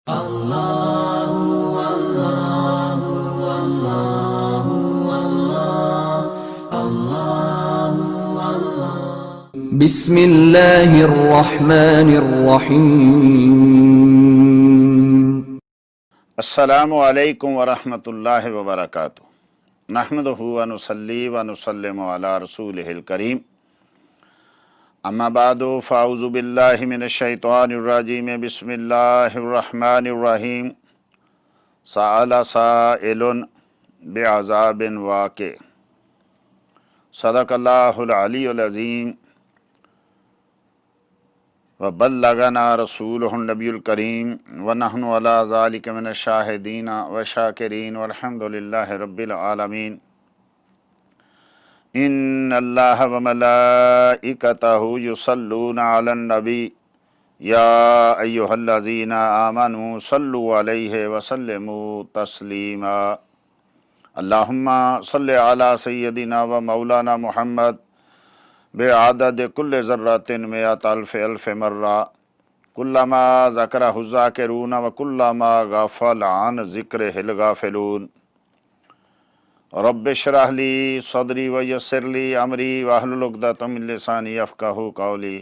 بسم اللہ الرحمن الرحیم۔ السلام علیکم ورحمۃ اللہ وبرکاتہ۔ نحمدہ ونصلی ونسلم علی رسولہ الکریم، اما بعد فاعوذ باللہ من الشیطان الرجیم، بسم اللہ الرحمن الرحیم۔ سأل سائل بعذاب واقع، صدق اللہ العلی العظیم، وبلغنا رسولہ النبی الکریم، ونحن علی ذلک من الشاہدین والشاکرین، والحمد للہ رب العالمین۔ ان اللہ وملائکتہ یصلون علی النبی یا ایہا الذین آمنوا صلوا علیہ وسلموا تسلیما۔ اللہم صل علی سیدنا و مولانا محمد بعدد کل ذرۃ مئۃ الف مرہ، کلما ذکرہ الذاکرون وکلما غفل عن ذکرہ الغافلون۔ رب اشرح لی صدری ویسر لی امری واحلل عقدۃ من لسانی یفقہوا قولی۔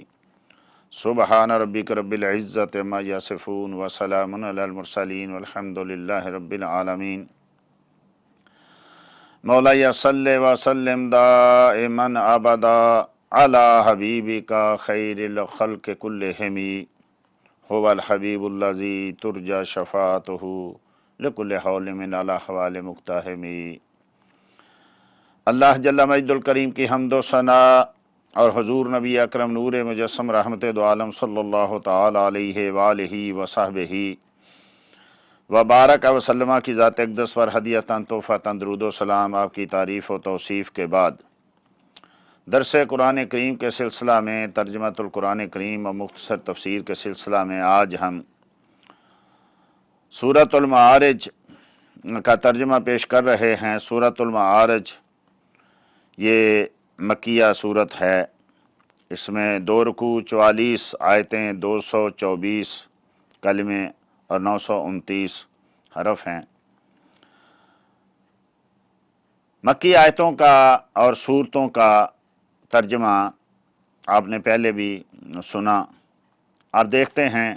سبحان ربک رب العزۃ عما یصفون وسلام علی المرسلین والحمد للہ رب العالمین۔ مولاي صل وسلم دائما ابدا علی حبیبک خیر الخلق کلہم، هو الحبیب الذی ترجى شفاعته لکل حول من الاحوال مقتحم۔ اللہ جل مجد الکریم کی حمد و ثناء اور حضور نبی اکرم نور مجسم رحمت دو عالم صلی اللہ تعالی علیہ وآلہ وصحبہ وبارک وسلم کی ذات اقدس پر ہدیۃً تحفۃً درود و سلام۔ آپ کی تعریف و توصیف کے بعد درس قرآن کریم کے سلسلہ میں، ترجمۃ القرآن کریم و مختصر تفسیر کے سلسلہ میں آج ہم سورۃ المعارج کا ترجمہ پیش کر رہے ہیں۔ سورۃ المعارج یہ مکیہ صورت ہے، اس میں 2 رکوع، 44 آیتیں، 224 کلمے اور 929 حرف ہیں۔ مکی آیتوں کا اور صورتوں کا ترجمہ آپ نے پہلے بھی سنا۔ آپ دیکھتے ہیں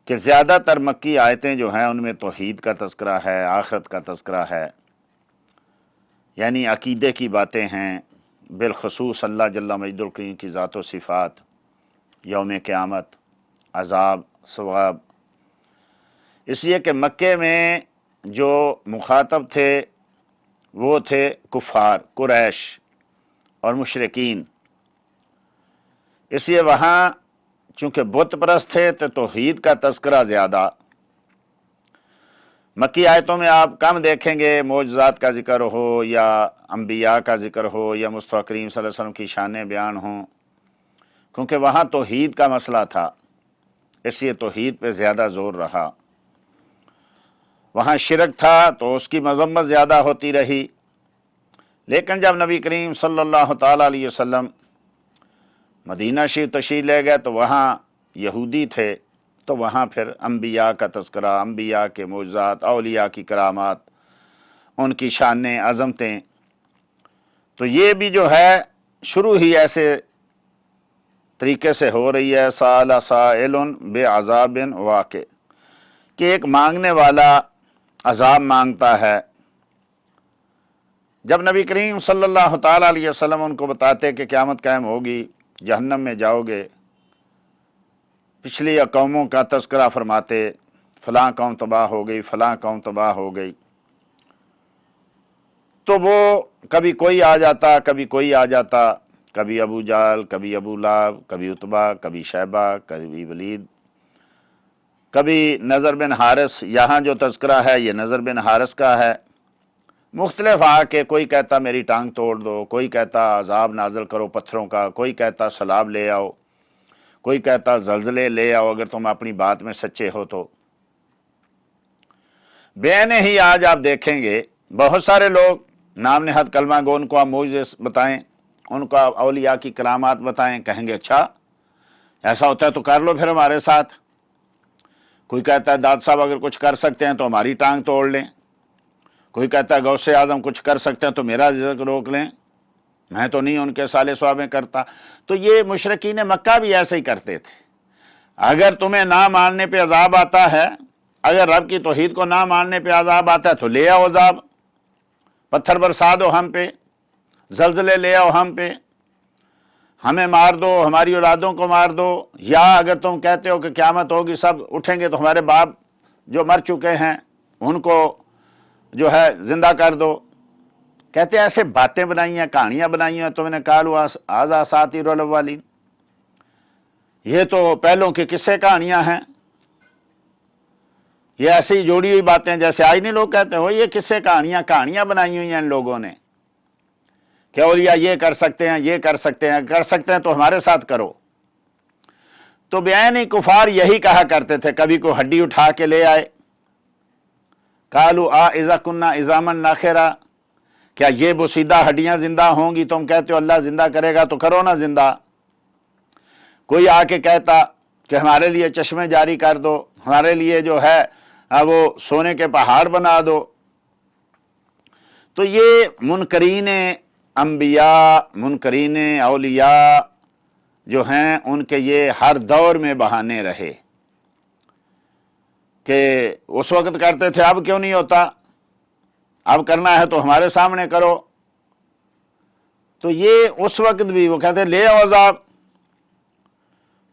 کہ زیادہ تر مکی آیتیں جو ہیں ان میں توحید کا تذکرہ ہے، آخرت کا تذکرہ ہے، یعنی عقیدے کی باتیں ہیں، بالخصوص اللہ جل مجد الکریم کی ذات و صفات، یوم قیامت، عذاب، ثواب۔ اس لیے کہ مکے میں جو مخاطب تھے وہ تھے کفار، قریش اور مشرکین، اس لیے وہاں چونکہ بت پرست تھے تو توحید کا تذکرہ زیادہ۔ مکی آیتوں میں آپ کم دیکھیں گے معجزات کا ذکر ہو، یا انبیاء کا ذکر ہو، یا مصطفیٰ کریم صلی اللہ علیہ وسلم کی شانیں بیان ہوں، کیونکہ وہاں توحید کا مسئلہ تھا، اس لیے توحید پہ زیادہ زور رہا۔ وہاں شرک تھا تو اس کی مذمت زیادہ ہوتی رہی، لیکن جب نبی کریم صلی اللہ تعالیٰ علیہ وسلم مدینہ شریف تشریف لے گئے تو وہاں یہودی تھے، تو وہاں پھر انبیاء کا تذکرہ، انبیاء کے معجزات، اولیاء کی کرامات، ان کی شانیں، عظمتیں۔ تو یہ بھی جو ہے شروع ہی ایسے طریقے سے ہو رہی ہے، سأل سائل بعذاب واقع، کہ ایک مانگنے والا عذاب مانگتا ہے۔ جب نبی کریم صلی اللہ تعالیٰ علیہ وسلم ان کو بتاتے کہ قیامت قائم ہوگی، جہنم میں جاؤ گے، پچھلی قوموں کا تذکرہ فرماتے، فلاں قوم تباہ ہو گئی، فلاں قوم تباہ ہو گئی، تو وہ کبھی کوئی آ جاتا، کبھی کوئی آ جاتا، کبھی ابو جہل، کبھی ابو لہب، کبھی عتبہ، کبھی شیبہ، کبھی ولید، کبھی نضر بن حارث۔ یہاں جو تذکرہ ہے یہ نضر بن حارث کا ہے۔ مختلف آ کے کوئی کہتا میری ٹانگ توڑ دو، کوئی کہتا عذاب نازل کرو پتھروں کا، کوئی کہتا سیلاب لے آؤ، کوئی کہتا زلزلے لے آؤ اگر تم اپنی بات میں سچے ہو تو۔ بعین ہی آج آپ دیکھیں گے بہت سارے لوگ نام نہاد کلمہ گو، ان کو آپ معجزے بتائیں، ان کو آپ اولیاء کی کرامات بتائیں، کہیں گے اچھا ایسا ہوتا ہے تو کر لو پھر ہمارے ساتھ۔ کوئی کہتا ہے داد صاحب اگر کچھ کر سکتے ہیں تو ہماری ٹانگ توڑ لیں، کوئی کہتا ہے غوث اعظم کچھ کر سکتے ہیں تو میرا رزق روک لیں، میں تو نہیں ان کے صالح ثوابیں کرتا۔ تو یہ مشرکین مکہ بھی ایسے ہی کرتے تھے، اگر تمہیں نہ ماننے پہ عذاب آتا ہے، اگر رب کی توحید کو نہ ماننے پہ عذاب آتا ہے تو لے آؤ عذاب، پتھر برسا دو ہم پہ، زلزلے لے آؤ ہم پہ، ہمیں مار دو، ہماری اولادوں کو مار دو، یا اگر تم کہتے ہو کہ قیامت ہوگی سب اٹھیں گے تو ہمارے باپ جو مر چکے ہیں ان کو جو ہے زندہ کر دو۔ کہتے ہیں ایسے باتیں بنائی ہیں، کہانیاں بنائی ہیں، تم نے قالوا ھذا اساطیر الاولین، یہ تو پہلوں کی قصے کہانیاں ہیں، یہ ایسی ہی جوڑی ہوئی باتیں، جیسے آج نہیں لوگ کہتے ہو یہ قصے کہانیاں بنائی ہوئی ہیں ان لوگوں نے کہ اولیاء یہ کر سکتے ہیں، یہ کر سکتے ہیں تو ہمارے ساتھ کرو۔ تو بیان کفار یہی کہا کرتے تھے، کبھی کوئی ہڈی اٹھا کے لے آئے، قالوا اذا كنا عظاما نخرا، کیا یہ بوسیدہ ہڈیاں زندہ ہوں گی؟ تم کہتے ہو اللہ زندہ کرے گا تو کرو نا زندہ۔ کوئی آ کے کہتا کہ ہمارے لیے چشمے جاری کر دو، ہمارے لیے جو ہے وہ سونے کے پہاڑ بنا دو۔ تو یہ منکرین انبیاء، منکرین اولیاء جو ہیں ان کے یہ ہر دور میں بہانے رہے کہ اس وقت کرتے تھے، اب کیوں نہیں ہوتا، اب کرنا ہے تو ہمارے سامنے کرو۔ تو یہ اس وقت بھی وہ کہتے لے آؤ عذاب۔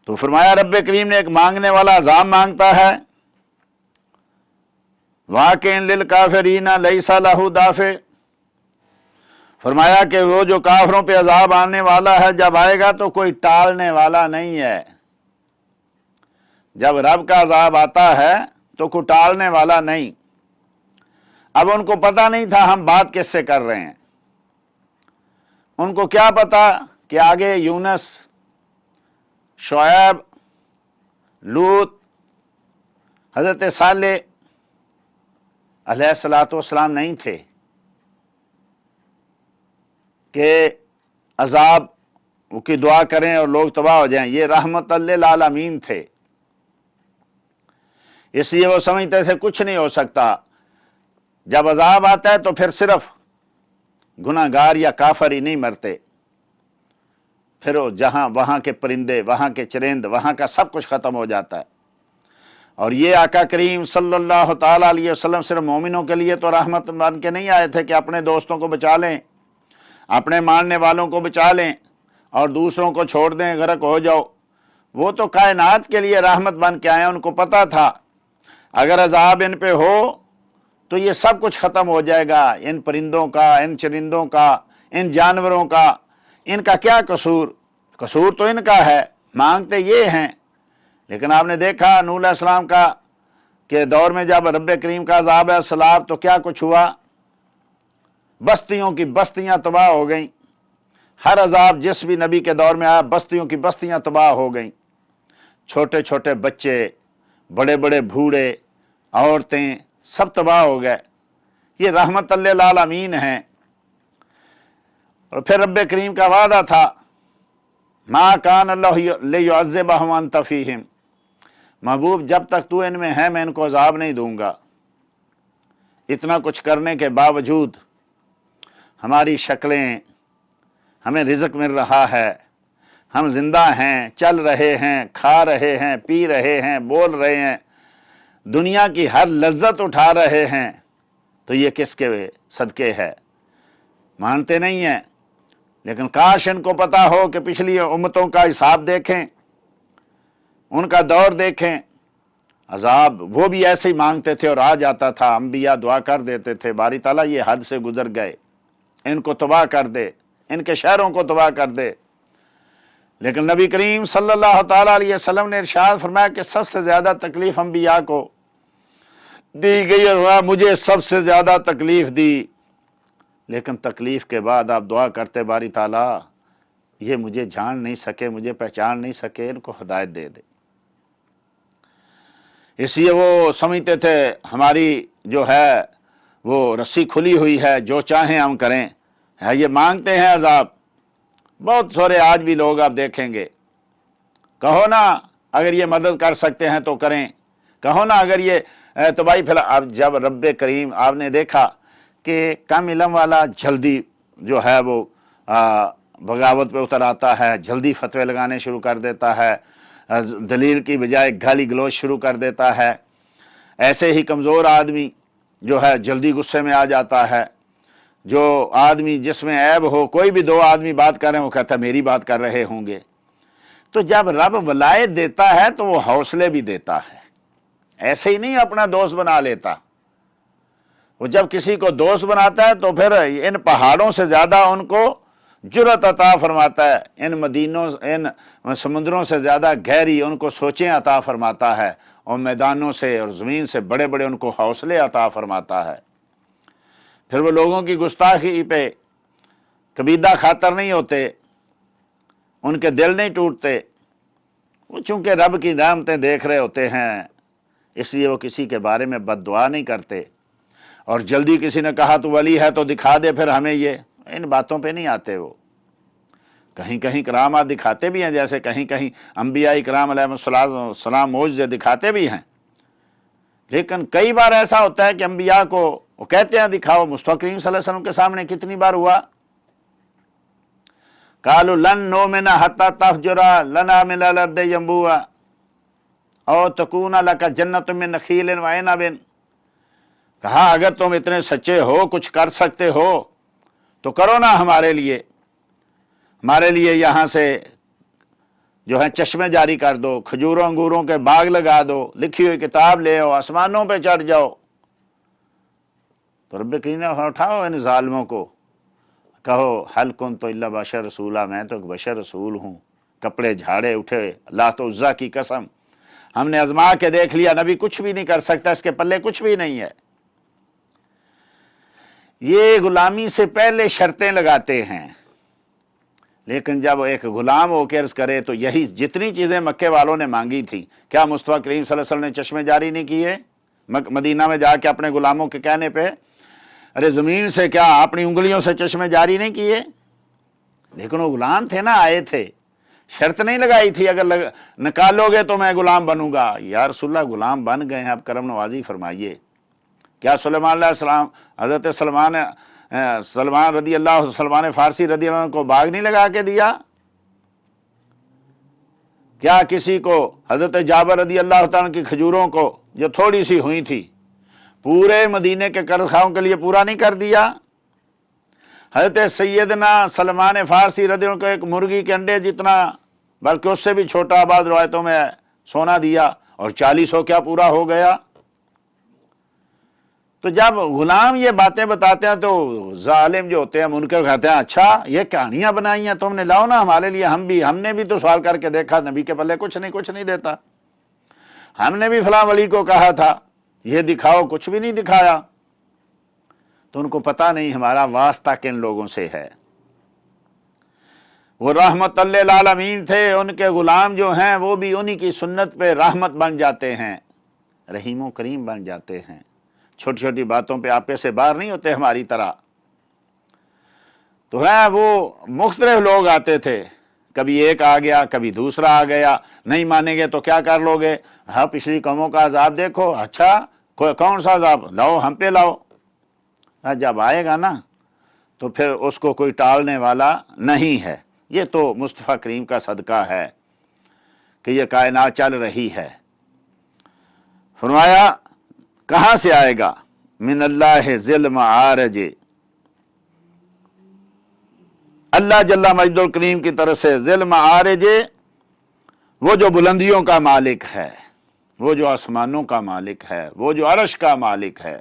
تو فرمایا رب کریم نے ایک مانگنے والا عذاب مانگتا ہے، واقعن للکافرین لیس لہ دافع، فرمایا کہ وہ جو کافروں پہ عذاب آنے والا ہے جب آئے گا تو کوئی ٹالنے والا نہیں ہے۔ جب رب کا عذاب آتا ہے تو کوئی ٹالنے والا نہیں۔ اب ان کو پتہ نہیں تھا ہم بات کس سے کر رہے ہیں، ان کو کیا پتا کہ آگے یونس، شعیب، لوط، حضرت صالح علیہ الصلوۃ والسلام نہیں تھے کہ عذاب کی دعا کریں اور لوگ تباہ ہو جائیں، یہ رحمت للعالمین تھے، اس لیے وہ سمجھتے تھے کچھ نہیں ہو سکتا۔ جب عذاب آتا ہے تو پھر صرف گناہ گار یا کافر ہی نہیں مرتے، پھر وہ جہاں وہاں کے پرندے، وہاں کے چرند، وہاں کا سب کچھ ختم ہو جاتا ہے۔ اور یہ آقا کریم صلی اللہ تعالیٰ علیہ وسلم صرف مومنوں کے لیے تو رحمت بن کے نہیں آئے تھے کہ اپنے دوستوں کو بچا لیں، اپنے ماننے والوں کو بچا لیں اور دوسروں کو چھوڑ دیں، غرق ہو جاؤ۔ وہ تو کائنات کے لیے رحمت بن کے آئے، ان کو پتہ تھا اگر عذاب ان پہ ہو تو یہ سب کچھ ختم ہو جائے گا، ان پرندوں کا، ان چرندوں کا، ان جانوروں کا، ان کا کیا قصور؟ قصور تو ان کا ہے، مانگتے یہ ہیں۔ لیکن آپ نے دیکھا نوح علیہ السلام کا کہ دور میں جب رب کریم کا عذاب ہے سیلاب، تو کیا کچھ ہوا؟ بستیوں کی بستیاں تباہ ہو گئیں۔ ہر عذاب جس بھی نبی کے دور میں آیا، بستیوں کی بستیاں تباہ ہو گئیں، چھوٹے چھوٹے بچے، بڑے بڑے بوڑھے، عورتیں، سب تباہ ہو گئے۔ یہ رحمت للعالمین ہیں۔ اور پھر رب کریم کا وعدہ تھا، ما کان اللہ لیعذبہم وانت فیہم، محبوب جب تک تو ان میں ہے میں ان کو عذاب نہیں دوں گا۔ اتنا کچھ کرنے کے باوجود ہماری شکلیں، ہمیں رزق مل رہا ہے، ہم زندہ ہیں، چل رہے ہیں، کھا رہے ہیں، پی رہے ہیں، بول رہے ہیں، دنیا کی ہر لذت اٹھا رہے ہیں، تو یہ کس کے صدقے ہے؟ مانتے نہیں ہیں۔ لیکن کاش ان کو پتا ہو کہ پچھلی امتوں کا حساب دیکھیں، ان کا دور دیکھیں، عذاب وہ بھی ایسے ہی مانگتے تھے اور آ جاتا تھا، انبیاء دعا کر دیتے تھے باری تعالیٰ یہ حد سے گزر گئے، ان کو تباہ کر دے، ان کے شہروں کو تباہ کر دے۔ لیکن نبی کریم صلی اللہ تعالیٰ علیہ وسلم نے ارشاد فرمایا کہ سب سے زیادہ تکلیف انبیاء کو دی گئی اور مجھے سب سے زیادہ تکلیف دی، لیکن تکلیف کے بعد آپ دعا کرتے باری تعالیٰ یہ مجھے جان نہیں سکے، مجھے پہچان نہیں سکے، ان کو ہدایت دے دے۔ اس لیے وہ سمجھتے تھے ہماری جو ہے وہ رسی کھلی ہوئی ہے، جو چاہیں ہم کریں، ہے یہ مانگتے ہیں عذاب۔ بہت سارے آج بھی لوگ آپ دیکھیں گے، کہو نا اگر یہ مدد کر سکتے ہیں تو کریں، کہو نا اگر یہ تباہی پھیلا، اب جب رب کریم آپ نے دیکھا کہ کم علم والا جلدی جو ہے وہ بغاوت پہ اتر آتا ہے، جلدی فتوے لگانے شروع کر دیتا ہے، دلیل کی بجائے گالی گلوچ شروع کر دیتا ہے، ایسے ہی کمزور آدمی جو ہے جلدی غصے میں آ جاتا ہے، جو آدمی جس میں عیب ہو، کوئی بھی دو آدمی بات کر رہے ہیں وہ کہتا ہے میری بات کر رہے ہوں گے۔ تو جب رب ولایت دیتا ہے تو وہ حوصلے بھی دیتا ہے، ایسے ہی نہیں اپنا دوست بنا لیتا۔ وہ جب کسی کو دوست بناتا ہے تو پھر ان پہاڑوں سے زیادہ ان کو جرأت عطا فرماتا ہے، ان سمندروں سے زیادہ گہری ان کو سوچیں عطا فرماتا ہے، اور میدانوں سے اور زمین سے بڑے بڑے ان کو حوصلے عطا فرماتا ہے۔ پھر وہ لوگوں کی گستاخی پہ کبیدہ خاطر نہیں ہوتے، ان کے دل نہیں ٹوٹتے، وہ چونکہ رب کی نعمتیں دیکھ رہے ہوتے ہیں اس لیے وہ کسی کے بارے میں بد دعا نہیں کرتے۔ اور جلدی کسی نے کہا تو ولی ہے تو دکھا دے پھر ہمیں، یہ ان باتوں پہ نہیں آتے۔ وہ کہیں کہیں کرامات دکھاتے بھی ہیں، جیسے کہیں کہیں انبیاء کرام علیہ السلام معجزے دکھاتے بھی ہیں، لیکن کئی بار ایسا ہوتا ہے کہ انبیاء کو وہ کہتے ہیں دکھاؤ۔ مصطفیٰ کریم صلی اللہ علیہ وسلم کے سامنے کتنی بار ہوا، قالوا لن نؤمن حتى تفجر لنا من الارض ينبوعا او تكون لك جنة من نخيل وعنب، کہا اگر تم اتنے سچے ہو، کچھ کر سکتے ہو تو کرو نا ہمارے لیے یہاں سے جو ہے چشمے جاری کر دو، کھجوروں انگوروں کے باغ لگا دو، لکھی ہوئی کتاب لے آؤ، آسمانوں پہ چڑھ جاؤ۔ تو رب کریم نے اٹھاؤ ان ظالموں کو، کہو حل کنت الا بشر رسولا، میں تو ایک بشر رسول ہوں۔ کپڑے جھاڑے اٹھے، لات و عزیٰ کی قسم، ہم نے آزما کے دیکھ لیا، نبی کچھ بھی نہیں کر سکتا، اس کے پلے کچھ بھی نہیں ہے۔ یہ غلامی سے پہلے شرطیں لگاتے ہیں، لیکن جب ایک غلام ہو کے عرض کرے تو یہی جتنی چیزیں مکے والوں نے مانگی تھی، کیا مصطفیٰ کریم صلی اللہ علیہ وسلم نے چشمے جاری نہیں کیے مدینہ میں جا کے اپنے غلاموں کے کہنے پہ؟ ارے زمین سے کیا اپنی انگلیوں سے چشمے جاری نہیں کیے؟ لیکن وہ غلام تھے نا، آئے تھے، شرط نہیں لگائی تھی اگر نکالو گے تو میں غلام بنوں گا۔ یا رسول اللہ غلام بن گئے ہیں، اب کرم نوازی فرمائیے۔ کیا سلیمان علیہ السلام، حضرت سلمان فارسی رضی اللہ عنہ کو باغ نہیں لگا کے دیا؟ کیا کسی کو حضرت جابر رضی اللہ تعالیٰ کی کھجوروں کو جو تھوڑی سی ہوئی تھی پورے مدینے کے قرض خواہوں کے لیے پورا نہیں کر دیا؟ حضرت سیدنا سلمان فارسی رضی اللہ عنہ کو ایک مرغی کے انڈے جتنا، بلکہ اس سے بھی چھوٹا بعض روایتوں میں سونا دیا، اور 40 کیا پورا ہو گیا؟ تو جب غلام یہ باتیں بتاتے ہیں تو ظالم جو ہوتے ہیں منکر کہتے ہیں اچھا یہ کہانیاں بنائی ہیں تم نے، لاؤ نا ہمارے لیے، ہم نے بھی تو سوال کر کے دیکھا، نبی کے پلے کچھ نہیں دیتا، ہم نے بھی فلاں ولی کو کہا تھا یہ دکھاؤ، کچھ بھی نہیں دکھایا۔ تو ان کو پتہ نہیں ہمارا واسطہ کن لوگوں سے ہے۔ وہ رحمت للعالمین تھے، ان کے غلام جو ہیں وہ بھی انہی کی سنت پہ رحمت بن جاتے ہیں، رحیم و کریم بن جاتے ہیں، چھوٹی چھوٹی باتوں پہ آپے سے باہر نہیں ہوتے ہماری طرح۔ تو ہے وہ مختلف لوگ آتے تھے، کبھی ایک آ گیا، کبھی دوسرا آ گیا، نہیں مانیں گے تو کیا کر لو گے؟ ہاں پچھلی قوموں کا عذاب دیکھو، اچھا کون سا عذاب؟ لاؤ ہم پہ لاؤ۔ جب آئے گا نا تو پھر اس کو کوئی ٹالنے والا نہیں ہے۔ یہ تو مصطفیٰ کریم کا صدقہ ہے کہ یہ کائنات چل رہی ہے۔ فرمایا کہاں سے آئے گا؟ من اللہ ذی المعارج، اللہ جل مجد الکریم کی طرف سے، ذی المعارج وہ جو بلندیوں کا مالک ہے، وہ جو آسمانوں کا مالک ہے، وہ جو عرش کا مالک ہے۔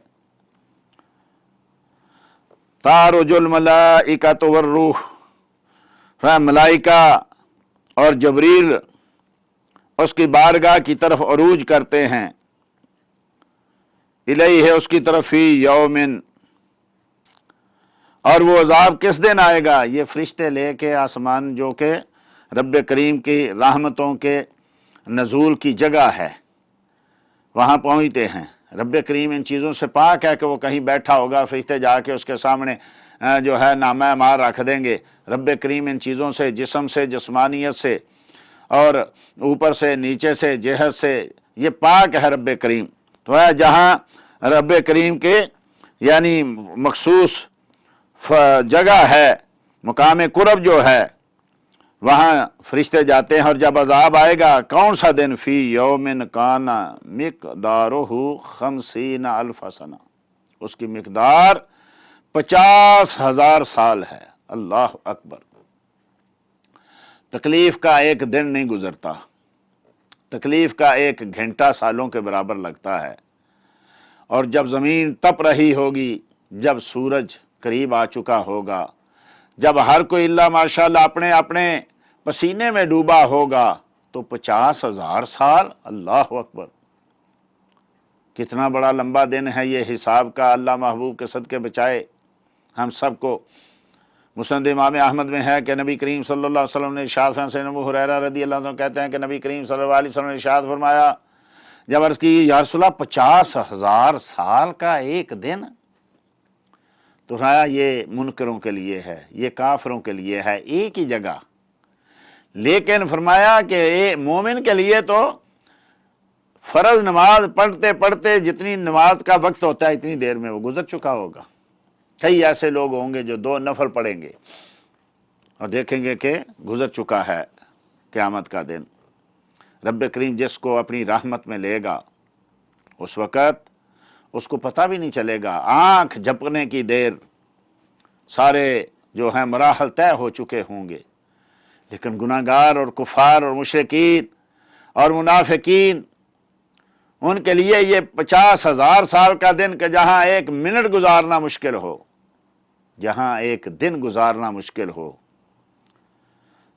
تعرج الملائکۃ والروح، ملائکہ اور جبریل اس کی بارگاہ کی طرف عروج کرتے ہیں، الیہ اس کی طرف، فی یومن، اور وہ عذاب کس دن آئے گا؟ یہ فرشتے لے کے آسمان جو کہ رب کریم کی رحمتوں کے نزول کی جگہ ہے، وہاں پہنچتے ہیں۔ رب کریم ان چیزوں سے پاک ہے کہ وہ کہیں بیٹھا ہوگا، فرشتے جا کے اس کے سامنے جو ہے نامہ اعمال رکھ دیں گے۔ رب کریم ان چیزوں سے، جسم سے، جسمانیت سے اور اوپر سے نیچے سے جہت سے، یہ پاک ہے رب کریم۔ تو ہے جہاں رب کریم کے یعنی مخصوص جگہ ہے، مقام قرب جو ہے، وہاں فرشتے جاتے ہیں۔ اور جب عذاب آئے گا، کون سا دن؟ فی یومن کانا مقدارہ 50 الف سنہ، اس کی مقدار 50,000 سال ہے۔ اللہ اکبر۔ تکلیف کا ایک دن نہیں گزرتا، تکلیف کا ایک گھنٹہ سالوں کے برابر لگتا ہے۔ اور جب زمین تپ رہی ہوگی، جب سورج قریب آ چکا ہوگا، جب ہر کوئی اللہ ماشاءاللہ اپنے اپنے پسینے میں ڈوبا ہوگا، تو 50,000 سال، اللہ اکبر، کتنا بڑا لمبا دن ہے یہ حساب کا۔ اللہ محبوب کے صدقے بچائے ہم سب کو۔ مسند امام احمد میں ہے کہ نبی کریم صلی اللہ علیہ وسلم نے ارشاد فرمایا، سے ابو ہریرہ رضی اللہ عنہ کہتے ہیں کہ نبی کریم صلی اللہ علیہ وسلم نے ارشاد فرمایا، جب عرض کی یا رسول اللہ 50,000 سال کا ایک دن، تو فرمایا یہ منکروں کے لیے ہے، یہ کافروں کے لیے ہے، ایک ہی جگہ۔ لیکن فرمایا کہ مومن کے لیے تو فرض نماز پڑھتے پڑھتے جتنی نماز کا وقت ہوتا ہے اتنی دیر میں وہ گزر چکا ہوگا۔ کئی ایسے لوگ ہوں گے جو 2 نفل پڑھیں گے اور دیکھیں گے کہ گزر چکا ہے قیامت کا دن۔ رب کریم جس کو اپنی رحمت میں لے گا، اس وقت اس کو پتہ بھی نہیں چلے گا، آنکھ جھپکنے کی دیر سارے جو ہیں مراحل طے ہو چکے ہوں گے۔ لیکن گناہگار اور کفار اور مشرکین اور منافقین، ان کے لیے یہ 50,000 سال کا دن کہ جہاں ایک منٹ گزارنا مشکل ہو، جہاں ایک دن گزارنا مشکل ہو،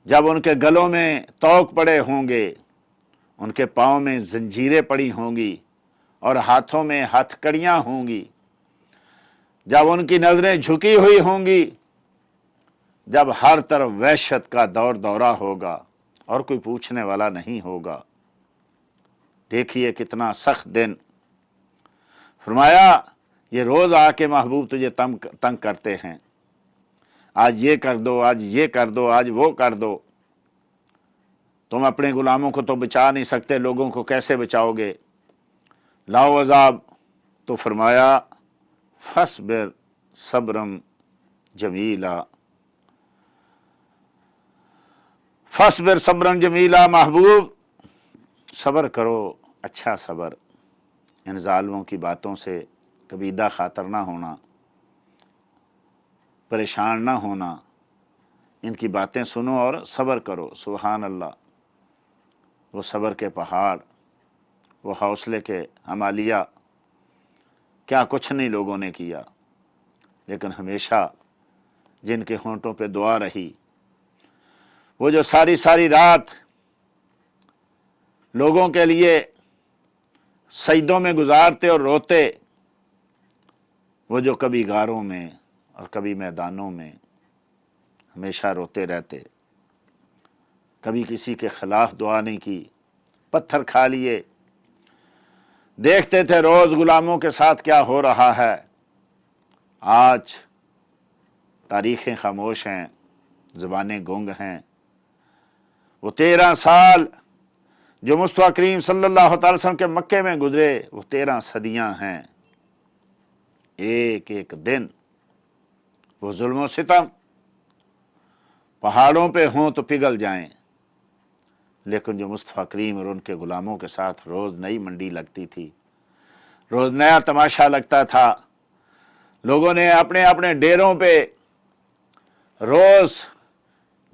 جب ان کے گلوں میں توق پڑے ہوں گے، ان کے پاؤں میں زنجیریں پڑی ہوں گی اور ہاتھوں میں ہتھ کڑیاں ہوں گی، جب ان کی نظریں جھکی ہوئی ہوں گی، جب ہر طرف وحشت کا دور دورہ ہوگا اور کوئی پوچھنے والا نہیں ہوگا۔ دیکھیے کتنا سخت دن۔ فرمایا یہ روز آ کے محبوب تجھے تنگ کرتے ہیں، آج یہ کر دو، آج یہ کر دو، آج وہ کر دو۔ تم اپنے غلاموں کو تو بچا نہیں سکتے، لوگوں کو کیسے بچاؤ گے؟ لاؤ عذاب۔ تو فرمایا فاصبر صبرا جمیلا، فاصبر صبرا جمیلا، محبوب صبر کرو، اچھا صبر، ان ظالموں کی باتوں سے کبیدہ خاطر نہ ہونا، پریشان نہ ہونا، ان کی باتیں سنو اور صبر کرو۔ سبحان اللہ، وہ صبر کے پہاڑ، وہ حوصلے کے ہمالیہ، کیا کچھ نہیں لوگوں نے کیا، لیکن ہمیشہ جن کے ہونٹوں پہ دعا رہی، وہ جو ساری ساری رات لوگوں کے لیے سجدوں میں گزارتے اور روتے، وہ جو کبھی غاروں میں اور کبھی میدانوں میں ہمیشہ روتے رہتے، کبھی کسی کے خلاف دعا نہیں کی، پتھر کھا لیے، دیکھتے تھے روز غلاموں کے ساتھ کیا ہو رہا ہے۔ آج تاریخیں خاموش ہیں، زبانیں گنگ ہیں۔ وہ 13 سال جو مصطفیٰ کریم صلی اللہ تعالی وسلم کے مکے میں گزرے، وہ 13 صدیاں ہیں۔ ایک ایک دن وہ ظلم و ستم پہاڑوں پہ ہوں تو پگھل جائیں، لیکن جو مصطفیٰ کریم اور ان کے غلاموں کے ساتھ روز نئی منڈی لگتی تھی، روز نیا تماشا لگتا تھا، لوگوں نے اپنے اپنے ڈیروں پہ روز،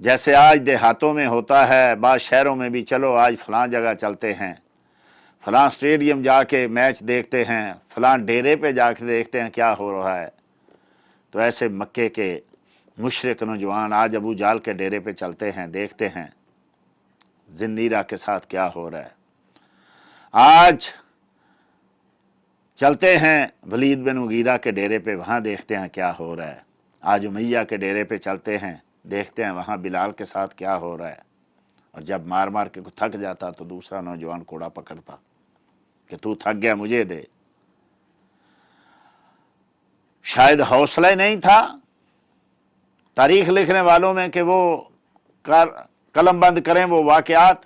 جیسے آج دیہاتوں میں ہوتا ہے، بعض شہروں میں بھی، چلو آج فلاں جگہ چلتے ہیں، فلاں اسٹیڈیم جا کے میچ دیکھتے ہیں، فلاں ڈیرے پہ جا کے دیکھتے ہیں کیا ہو رہا ہے۔ تو ایسے مکے کے مشرک نوجوان آج ابو جال کے ڈیرے پہ چلتے ہیں، دیکھتے ہیں ذنیرہ کے ساتھ کیا ہو رہا ہے۔ آج چلتے ہیں ولید بن مغیرہ کے ڈیرے پہ، وہاں دیکھتے ہیں کیا ہو رہا ہے۔ آج امیہ کے ڈیرے پہ چلتے ہیں، دیکھتے ہیں وہاں بلال کے ساتھ کیا ہو رہا ہے۔ اور جب مار مار کے تھک جاتا تو دوسرا نوجوان کوڑا پکڑتا کہ تو تھک گیا مجھے دے۔ شاید حوصلہ ہی نہیں تھا تاریخ لکھنے والوں میں کہ وہ قلم بند کریں وہ واقعات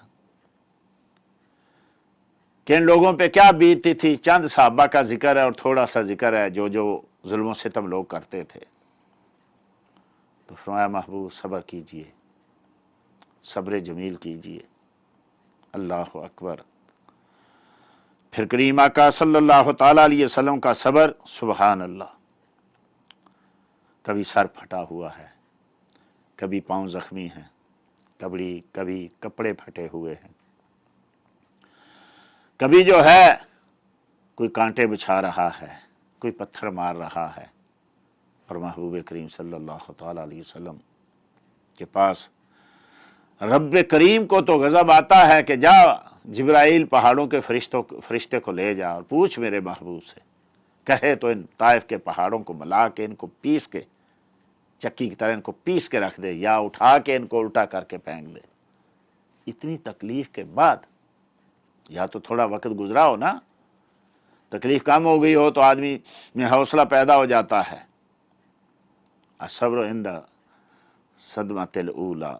کہ ان لوگوں پہ کیا بیتتی تھی، چند صحابہ کا ذکر ہے اور تھوڑا سا ذکر ہے جو ظلم و ستم لوگ کرتے تھے۔ تو فرمایا محبوب صبر کیجئے، صبر جمیل کیجئے۔ اللہ اکبر۔ پھر کریم آقا صلی اللہ تعالیٰ علیہ وسلم کا صبر، سبحان اللہ، کبھی سر پھٹا ہوا ہے، کبھی پاؤں زخمی ہیں، کبھی کپڑے پھٹے ہوئے ہیں، کبھی جو ہے کوئی کانٹے بچھا رہا ہے، کوئی پتھر مار رہا ہے، اور محبوب کریم صلی اللہ تعالیٰ علیہ وسلم کے پاس رب کریم کو تو غضب آتا ہے کہ جا جبرائیل پہاڑوں کے فرشتے کو لے جا اور پوچھ میرے محبوب سے، کہے تو ان طائف کے پہاڑوں کو ملا کے ان کو پیس کے چکی کی طرح ان کو پیس کے رکھ دے، یا اٹھا کے ان کو الٹا کر کے پھینک دے۔ اتنی تکلیف کے بعد یا تو تھوڑا وقت گزرا ہو نا، تکلیف کم ہو گئی ہو تو آدمی میں حوصلہ پیدا ہو جاتا ہے۔ الصبر عند صدمۃ الاولی،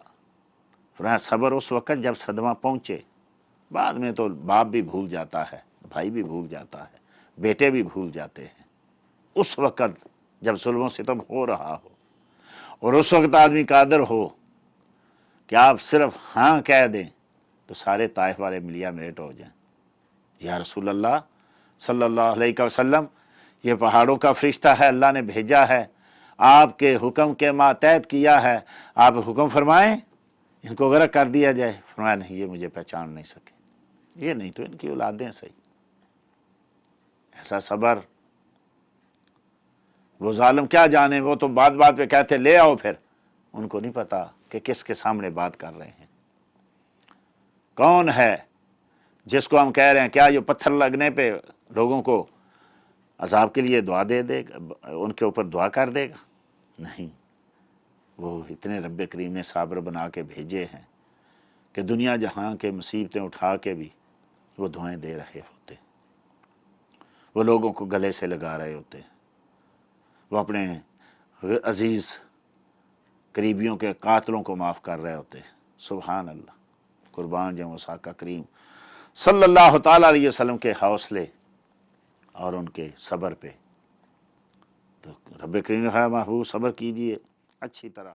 فرمایا صبر اس وقت جب صدمہ پہنچے، بعد میں تو باپ بھی بھول جاتا ہے، بھائی بھی بھول جاتا ہے، بیٹے بھی بھول جاتے ہیں۔ اس وقت جب ظلم و ستم ہو رہا ہو اور اس وقت آدمی قادر ہو کہ آپ صرف ہاں کہہ دیں تو سارے طائف والے ملیا میٹ ہو جائیں، یا رسول اللہ صلی اللہ علیہ وسلم، یہ پہاڑوں کا فرشتہ ہے، اللہ نے بھیجا ہے، آپ کے حکم کے ماتحت کیا ہے، آپ حکم فرمائیں ان کو غرق کر دیا جائے۔ فرمایا نہیں، یہ مجھے پہچان نہیں سکے، یہ نہیں تو ان کی اولادیں صحیح۔ ایسا صبر، وہ ظالم کیا جانے، وہ تو بات بات پہ کہتے لے آؤ، پھر ان کو نہیں پتا کہ کس کے سامنے بات کر رہے ہیں، کون ہے جس کو ہم کہہ رہے ہیں۔ کیا جو پتھر لگنے پہ لوگوں کو عذاب کے لیے دعا دے دے گا، ان کے اوپر دعا کر دے گا؟ نہیں، وہ اتنے رب کریم نے صابر بنا کے بھیجے ہیں کہ دنیا جہاں کے مصیبتیں اٹھا کے بھی وہ دعائیں دے رہے ہوتے ہیں، وہ لوگوں کو گلے سے لگا رہے ہوتے ہیں، وہ اپنے عزیز قریبیوں کے قاتلوں کو معاف کر رہے ہوتے ہیں۔ سبحان اللہ، قربان جاؤں موسیٰ کا کریم صلی اللہ تعالیٰ علیہ وسلم کے حوصلے اور ان کے صبر پہ۔ تو رب کریم نے کہا محبوب صبر کیجئے اچھی طرح۔